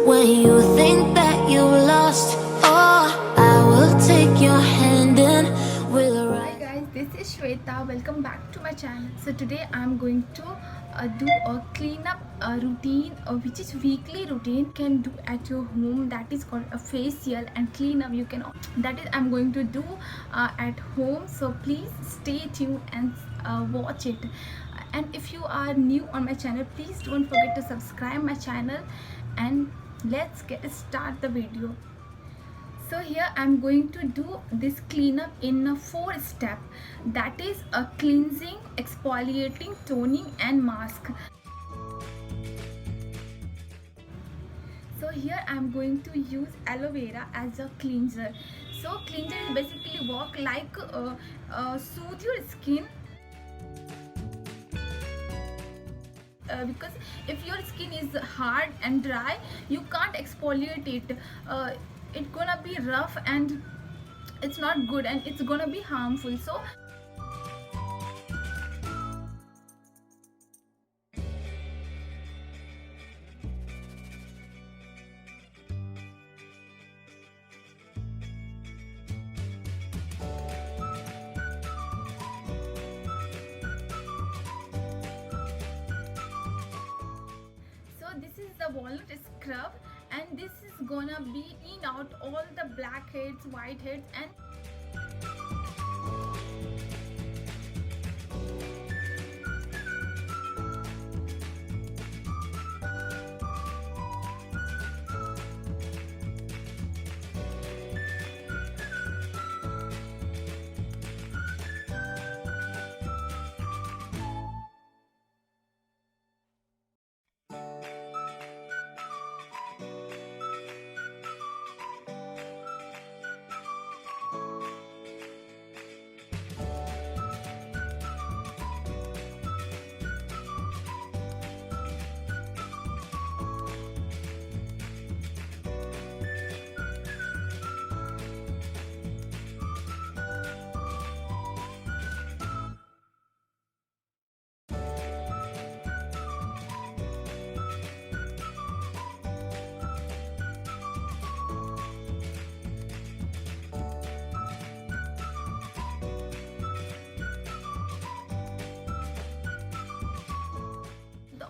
when you think that you lost. Oh, I will take your hand and we'll Hi guys, this is Shweta. Welcome back to my channel. So today I'm going to do a cleanup routine, which is weekly routine can do at your home. That is called a facial and cleanup. You can that is I'm going to do at home. So please stay tuned and watch it. And if you are new on my channel, please don't forget to subscribe my channel. And let's get start the video. So here I'm going to do this cleanup in a 4 step, that is a cleansing, exfoliating, toning and mask. So here I'm going to use aloe vera as a cleanser. So cleanser is basically work like soothe your skin, because if your skin is hard and dry, you can't exfoliate it. It's gonna be rough and it's not good and it's gonna be harmful. So this is the walnut scrub, and this is gonna be clean out all the blackheads, whiteheads and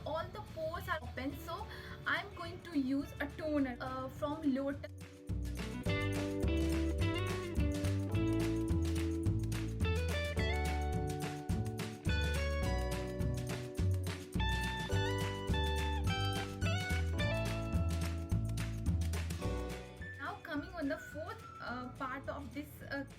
all the pores are open. So I'm going to use a toner from Lotus. Now coming on the fourth part of this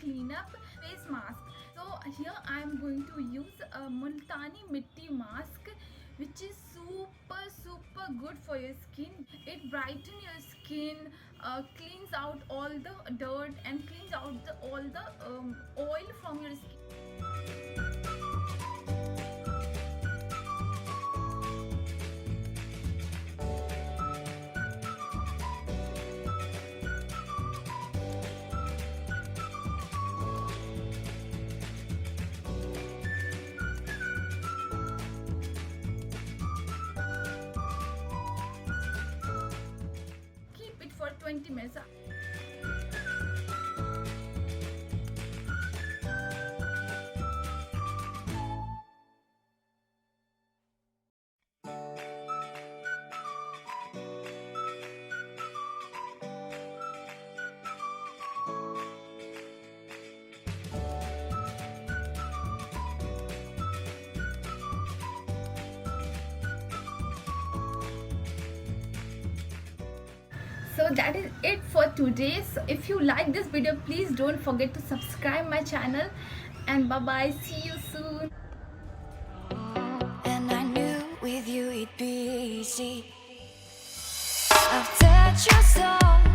cleanup, face mask. So here I am going to use a Multani Mitti mask, which is super good for your skin. It brightens your skin, cleans out all the dirt and cleans out all the oil from your skin. For 20 minutes. So that is it for today. So if you like this video, please don't forget to subscribe my channel, and bye bye, see you soon. And I knew with you it'd be easy. I've touched your soul.